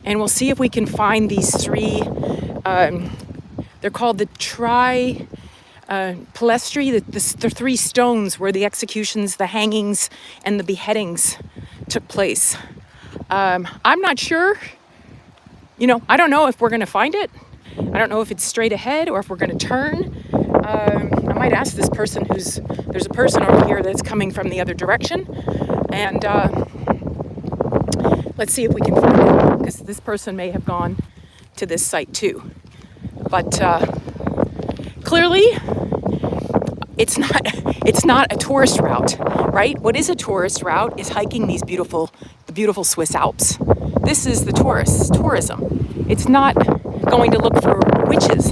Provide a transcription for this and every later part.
And we'll see if we can find these three, they're called the Tri Pilastri, the three stones where the executions, the hangings, and the beheadings took place. I'm not sure. I don't know if we're going to find it. I don't know if it's straight ahead or if we're going to turn. I might ask this person there's a person over here that's coming from the other direction. And let's see if we can find it, because this person may have gone to this site too. But clearly, it's not a tourist route, right? What is a tourist route is hiking the beautiful Swiss Alps. This is the tourism. It's not going to look for witches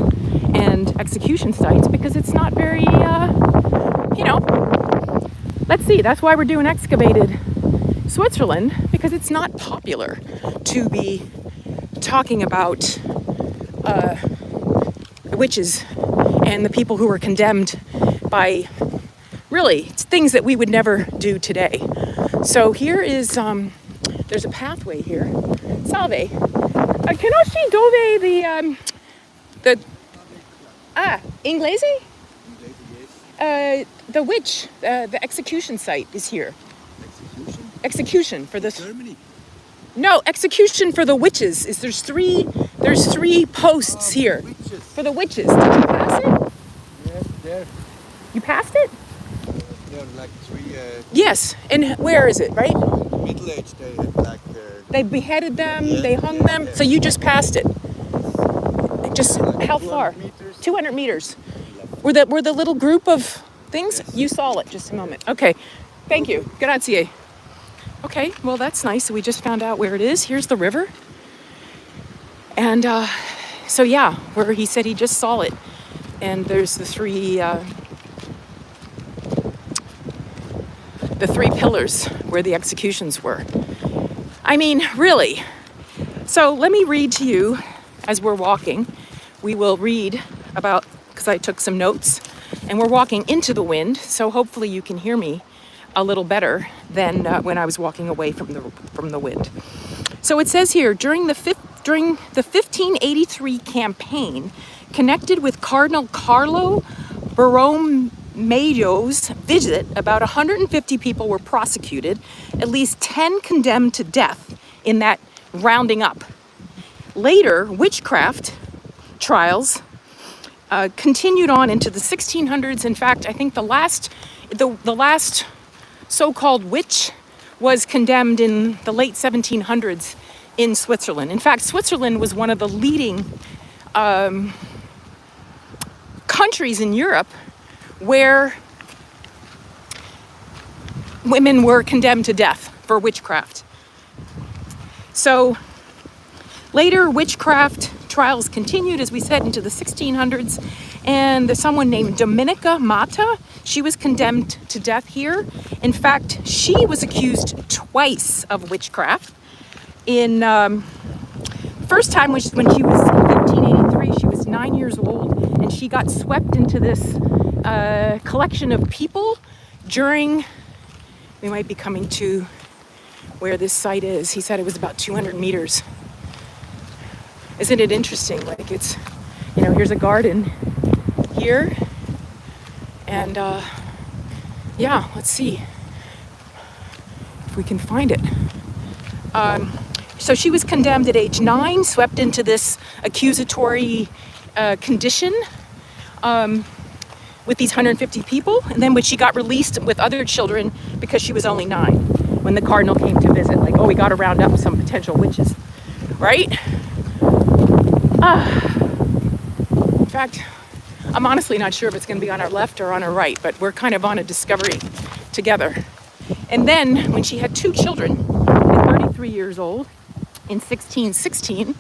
and execution sites, because it's not very, let's see, that's why we're doing Excavated Switzerland, because it's not popular to be talking about witches and the people who were condemned by really things that we would never do today. So here is, there's a pathway here. Salve. Conosci dove Inglese? The witch, the execution site is here. Execution for this. Germany. No, execution for the witches. There's three posts here for the witches. Did you pass it? Yes, there. You passed it? There are like three. Yes, and where is it? Right. Middle age. They had like. They beheaded them. They hung them. So you just passed it. Just how far? 200 meters. Were the little group of things? You saw it. Just a moment. Okay. Thank you. Grazie. Okay, well, that's nice. We just found out where it is. Here's the river. And so, yeah, where he said he just saw it. And there's the three pillars where the executions were. I mean, really. So let me read to you as we're walking. We will read about, because I took some notes, and we're walking into the wind, so hopefully you can hear me a little better than when I was walking away from the wind. So it says here, during the 1583 campaign, connected with Cardinal Carlo Borromeo's visit, about 150 people were prosecuted, at least 10 condemned to death in that rounding up. Later, witchcraft trials continued on into the 1600s. In fact, I think the last so-called witch was condemned in the late 1700s in Switzerland. In fact, Switzerland was one of the leading countries in Europe where women were condemned to death for witchcraft. So later, witchcraft trials continued, as we said, into the 1600s. And someone named Dominica Mata, she was condemned to death here. In fact, she was accused twice of witchcraft. In first time when she was in 1583, she was 9 years old, and she got swept into this collection of people during, we might be coming to where this site is. He said it was about 200 meters. Isn't it interesting? Like it's, here's a garden here. And yeah, let's see if we can find it. So she was condemned at age 9, swept into this accusatory condition with these 150 people. And then when she got released with other children, because she was only 9, when the cardinal came to visit, like, oh, we got to round up some potential witches, right? In fact, I'm honestly not sure if it's going to be on our left or on our right, but we're kind of on a discovery together. And then when she had 2 children, at 33 years old, in 1616,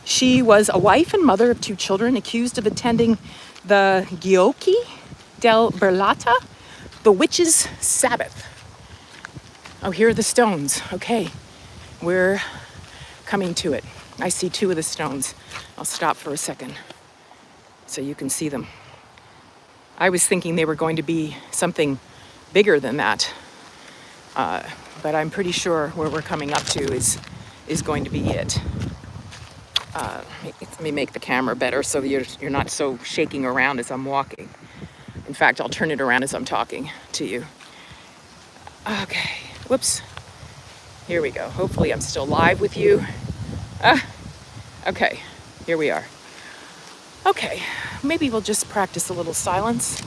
she was a wife and mother of 2 children, accused of attending the Giochi del Berlata, the witches' Sabbath. Oh, here are the stones. Okay, we're coming to it. I see 2 of the stones. I'll stop for a second so you can see them. I was thinking they were going to be something bigger than that, but I'm pretty sure where we're coming up to is going to be it. Let me make the camera better so you're not so shaking around as I'm walking. In fact, I'll turn it around as I'm talking to you. Okay, whoops. Here we go. Hopefully I'm still live with you. Okay, here we are. Okay, maybe we'll just practice a little silence.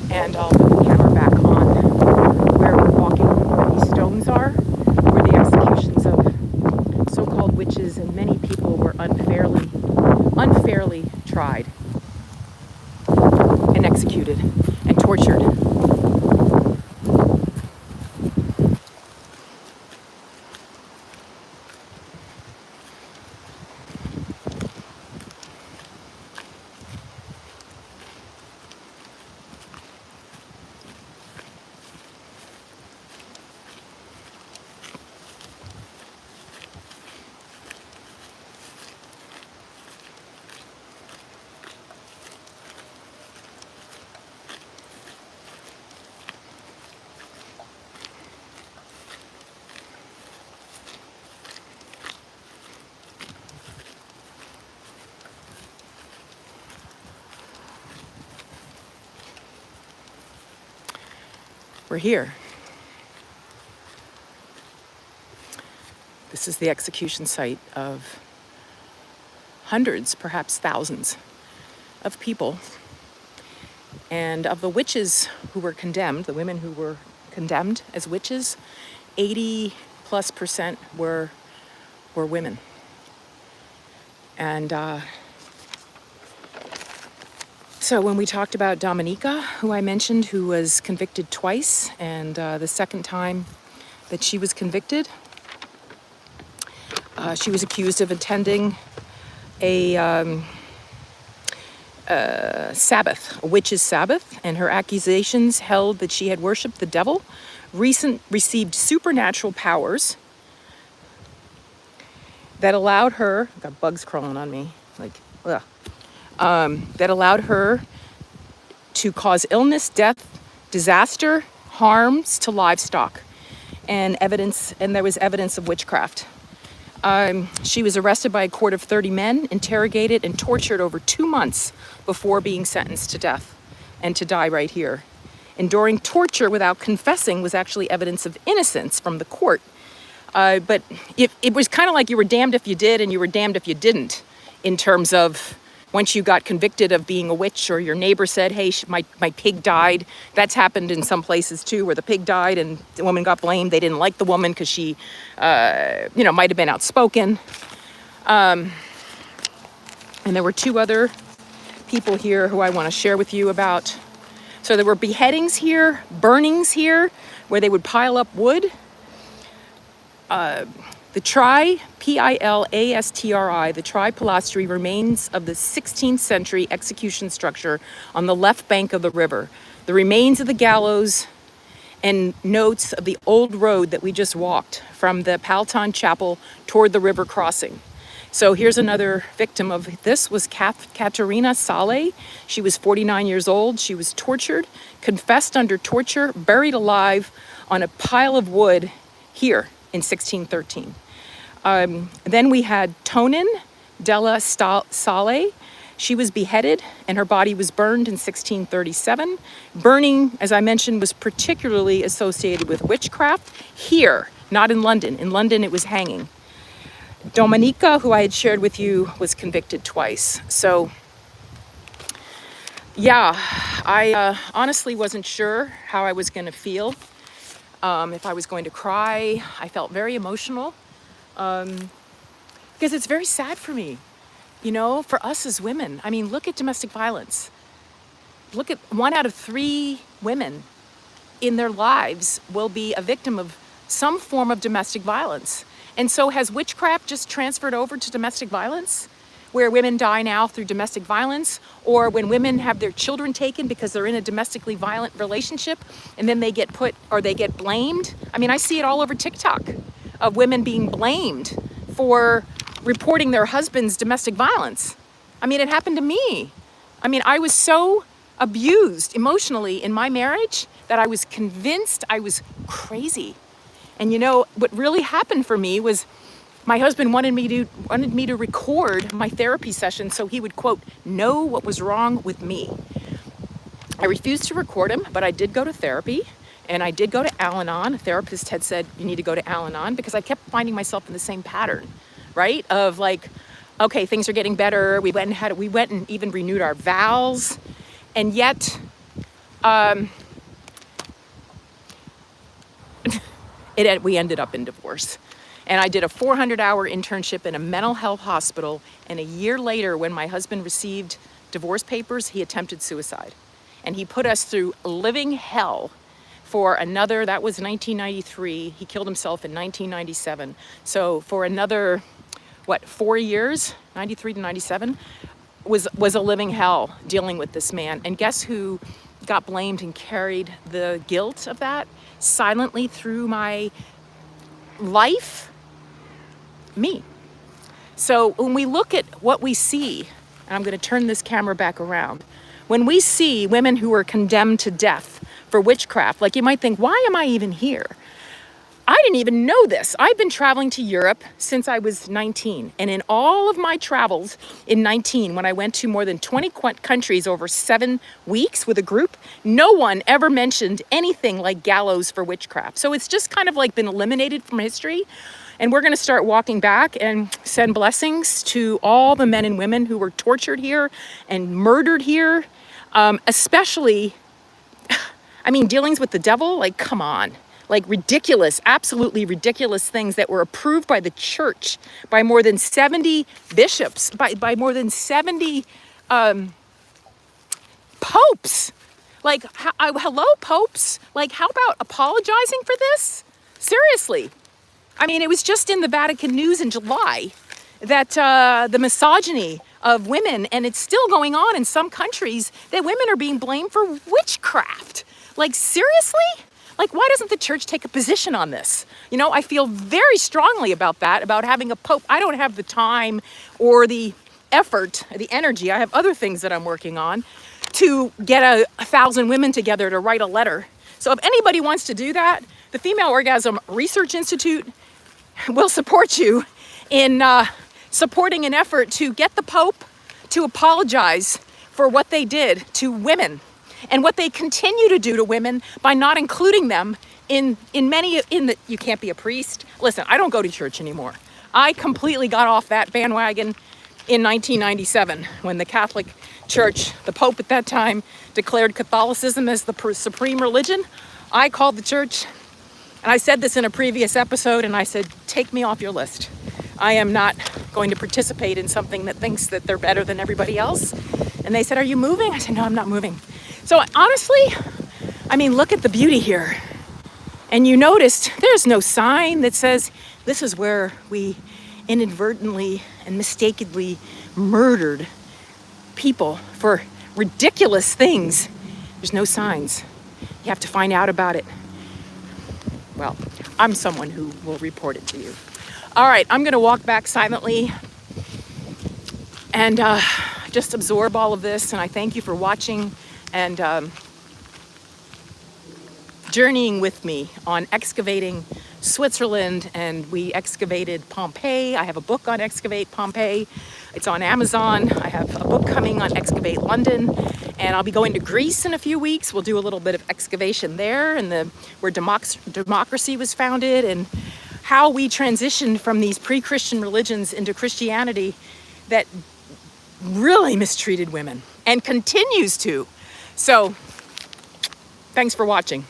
And I'll put the camera back on where we're walking, where these stones are, where the executions of so-called witches and many people were unfairly tried and executed and tortured. We're here. This is the execution site of hundreds, perhaps thousands of people. And of the witches who were condemned, the women who were condemned as witches, 80+% were women. And so when we talked about Dominica, who I mentioned, who was convicted twice, and the second time that she was convicted, she was accused of attending a Sabbath, a witch's Sabbath, and her accusations held that she had worshipped the devil, received supernatural powers that allowed her, got bugs crawling on me, like, ugh, that allowed her to cause illness, death, disaster, harms to livestock, and there was evidence of witchcraft. She was arrested by a court of 30 men, interrogated and tortured over 2 months before being sentenced to death and to die right here. Enduring torture without confessing was actually evidence of innocence from the court. But it was kind of like you were damned if you did and you were damned if you didn't, in terms of once you got convicted of being a witch, or your neighbor said, hey, my pig died. That's happened in some places too, where the pig died and the woman got blamed. They didn't like the woman because she, might have been outspoken. And there were 2 other people here who I want to share with you about. So there were beheadings here, burnings here, where they would pile up wood. The Tri, Pilastri, the Tri Pilastri remains of the 16th century execution structure on the left bank of the river. The remains of the gallows and notes of the old road that we just walked from the Palton Chapel toward the river crossing. So here's another victim of this, was Katerina Sale. She was 49 years old. She was tortured, confessed under torture, buried alive on a pile of wood here in 1613. Then we had Tonin della Sale. She was beheaded and her body was burned in 1637. Burning, as I mentioned, was particularly associated with witchcraft here, not in London. In London, it was hanging. Dominica, who I had shared with you, was convicted twice. So, yeah, I honestly wasn't sure how I was going to feel, if I was going to cry. I felt very emotional. Because it's very sad for me, for us as women. I mean, look at domestic violence. Look at 1 out of 3 women in their lives will be a victim of some form of domestic violence. And so has witchcraft just transferred over to domestic violence, where women die now through domestic violence, or when women have their children taken because they're in a domestically violent relationship and then they get blamed. I mean, I see it all over TikTok, of women being blamed for reporting their husband's domestic violence. I mean, it happened to me. I mean, I was so abused emotionally in my marriage that I was convinced I was crazy. And what really happened for me was My husband wanted me to record my therapy session so he would, quote, know what was wrong with me. I refused to record him, but I did go to therapy, and I did go to Al-Anon. A therapist had said, you need to go to Al-Anon, because I kept finding myself in the same pattern, right? Of like, okay, things are getting better. We went and even renewed our vows, and yet, we ended up in divorce. And I did a 400-hour internship in a mental health hospital, and a year later, when my husband received divorce papers, he attempted suicide. And he put us through living hell for another, that was 1993. He killed himself in 1997. So for another, 4 years, 93 to 97, was a living hell dealing with this man. And guess who got blamed and carried the guilt of that silently through my life? Me. So when we look at what we see, and I'm going to turn this camera back around, when we see women who are condemned to death for witchcraft, like you might think, why am I even here? I didn't even know this. I've been traveling to Europe since I was 19. And in all of my travels in 19, when I went to more than 20 countries over 7 weeks with a group, no one ever mentioned anything like gallows for witchcraft. So it's just kind of like been eliminated from history. And we're going to start walking back and send blessings to all the men and women who were tortured here and murdered here. Especially, I mean, dealings with the devil, like, come on. Like ridiculous, absolutely ridiculous things that were approved by the church, by more than 70 bishops, by more than 70 popes. Like, hello, popes? Like, how about apologizing for this? Seriously. I mean, it was just in the Vatican News in July that the misogyny of women, and it's still going on in some countries, that women are being blamed for witchcraft. Like, seriously? Like, why doesn't the church take a position on this? You know, I feel very strongly about that, about having a pope. I don't have the time or the effort, the energy. I have other things that I'm working on to get 1,000 women together to write a letter. So if anybody wants to do that, the Female Orgasm Research Institute will support you in supporting an effort to get the Pope to apologize for what they did to women and what they continue to do to women by not including them in the, you can't be a priest. Listen, I don't go to church anymore. I completely got off that bandwagon in 1997 when the Catholic Church, the Pope at that time, declared Catholicism as the supreme religion. I called the church, and I said this in a previous episode, and I said, take me off your list. I am not going to participate in something that thinks that they're better than everybody else. And they said, are you moving? I said, no, I'm not moving. So honestly, I mean, look at the beauty here. And you noticed there's no sign that says this is where we inadvertently and mistakenly murdered people for ridiculous things. There's no signs. You have to find out about it. Well, I'm someone who will report it to you. All right, I'm going to walk back silently and just absorb all of this. And I thank you for watching and journeying with me on excavating Switzerland. And we excavated Pompeii. I have a book on Excavate Pompeii. It's on Amazon. I have a book coming on Excavate London. And I'll be going to Greece in a few weeks. We'll do a little bit of excavation there and where democracy was founded and how we transitioned from these pre-Christian religions into Christianity that really mistreated women and continues to. So, thanks for watching.